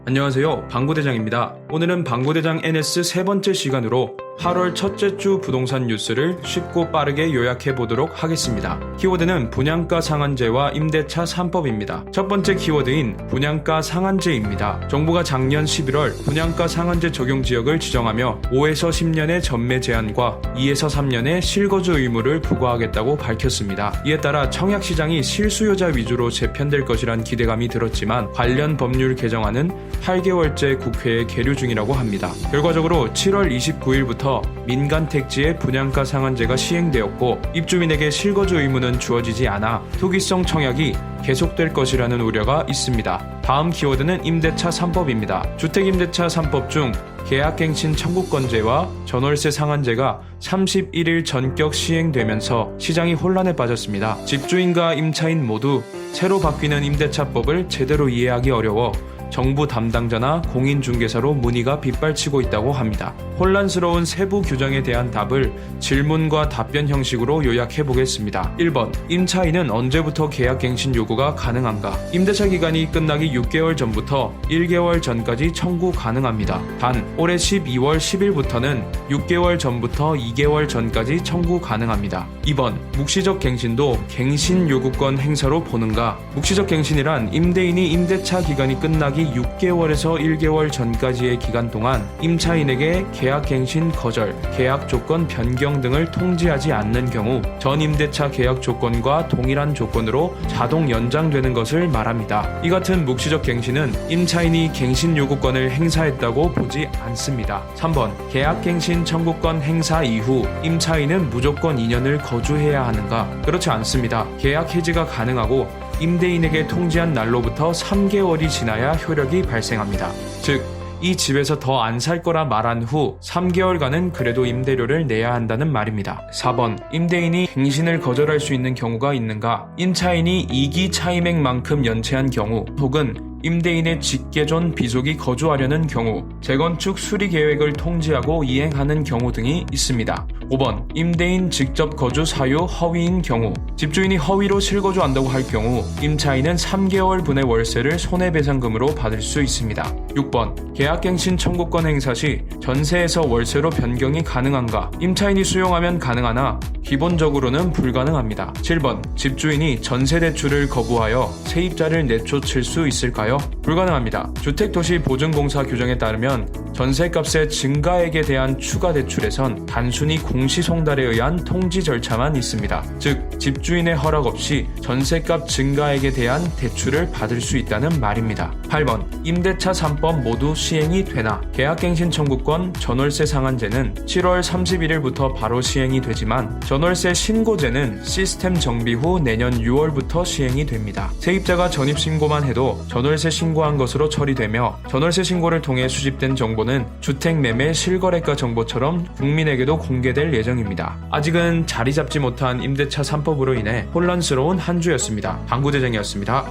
안녕하세요, 방구대장입니다. 오늘은 방구대장 NS 세 번째 시간으로 8월 첫째 주 부동산 뉴스를 쉽고 빠르게 요약해 보도록 하겠습니다. 키워드는 분양가 상한제와 임대차 3법입니다. 첫 번째 키워드인 분양가 상한제입니다. 정부가 작년 11월 분양가 상한제 적용 지역을 지정하며 5에서 10년의 전매 제한과 2에서 3년의 실거주 의무를 부과하겠다고 밝혔습니다. 이에 따라 청약시장이 실수요자 위주로 재편될 것이란 기대감이 들었지만 관련 법률 개정안은 8개월째 국회에 계류 중이라고 합니다. 결과적으로 7월 29일부터 민간 택지의 분양가 상한제가 시행되었고 입주민에게 실거주 의무는 주어지지 않아 투기성 청약이 계속될 것이라는 우려가 있습니다. 다음 키워드는 임대차 3법입니다. 주택임대차 3법 중 계약갱신 청구권제와 전월세 상한제가 31일 전격 시행되면서 시장이 혼란에 빠졌습니다. 집주인과 임차인 모두 새로 바뀌는 임대차법을 제대로 이해하기 어려워 정부 담당자나 공인중개사로 문의가 빗발치고 있다고 합니다. 혼란스러운 세부 규정에 대한 답을 질문과 답변 형식으로 요약해 보겠습니다. 1번. 임차인은 언제부터 계약갱신 요구가 가능한가? 임대차 기간이 끝나기 6개월 전부터 1개월 전까지 청구 가능합니다. 단 올해 12월 10일부터는 6개월 전부터 2개월 전까지 청구 가능합니다. 2번. 묵시적 갱신도 갱신 요구권 행사로 보는가? 묵시적 갱신이란 임대인이 임대차 기간이 끝나기 6개월에서 1개월 전까지의 기간 동안 임차인에게 계약갱신 거절, 계약 조건 변경 등을 통지하지 않는 경우 전 임대차 계약 조건과 동일한 조건으로 자동 연장되는 것을 말합니다. 이 같은 묵시적 갱신은 임차인이 갱신 요구권을 행사했다고 보지 않습니다. 3번. 계약갱신 청구권 행사 이후 임차인은 무조건 2년을 거주해야 하는가? 그렇지 않습니다. 계약 해지가 가능하고 임대인에게 통지한 날로부터 3개월이 지나야 효력이 발생합니다. 즉, 이 집에서 더 안 살 거라 말한 후 3개월간은 그래도 임대료를 내야 한다는 말입니다. 4번. 임대인이 갱신을 거절할 수 있는 경우가 있는가? 임차인이 이기 차임액만큼 연체한 경우 혹은 임대인의 직계존 비속이 거주하려는 경우, 재건축 수리 계획을 통지하고 이행하는 경우 등이 있습니다. 5번. 임대인 직접 거주 사유 허위인 경우, 집주인이 허위로 실거주한다고 할 경우 임차인은 3개월 분의 월세를 손해배상금으로 받을 수 있습니다. 6번. 계약갱신 청구권 행사 시 전세에서 월세로 변경이 가능한가? 임차인이 수용하면 가능하나 기본적으로는 불가능합니다. 7번. 집주인이 전세대출을 거부하여 세입자를 내쫓을 수 있을까요? 불가능합니다. 주택도시보증공사 규정에 따르면 전세값의 증가액에 대한 추가 대출에선 단순히 공시송달에 의한 통지 절차만 있습니다. 즉, 집주인의 허락 없이 전세값 증가액에 대한 대출을 받을 수 있다는 말입니다. 8번. 임대차 3법 모두 시행이 되나? 계약갱신 청구권 전월세 상한제는 7월 31일부터 바로 시행이 되지만 전월세 신고제는 시스템 정비 후 내년 6월부터 시행이 됩니다. 세입자가 전입신고만 해도 전월세 신고한 것으로 처리되며 전월세 신고를 통해 수집된 정보는 주택매매 실거래가 정보처럼 국민에게도 공개될 예정입니다. 아직은 자리 잡지 못한 임대차 3법으로 인해 혼란스러운 한 주였습니다. 방구대장이었습니다.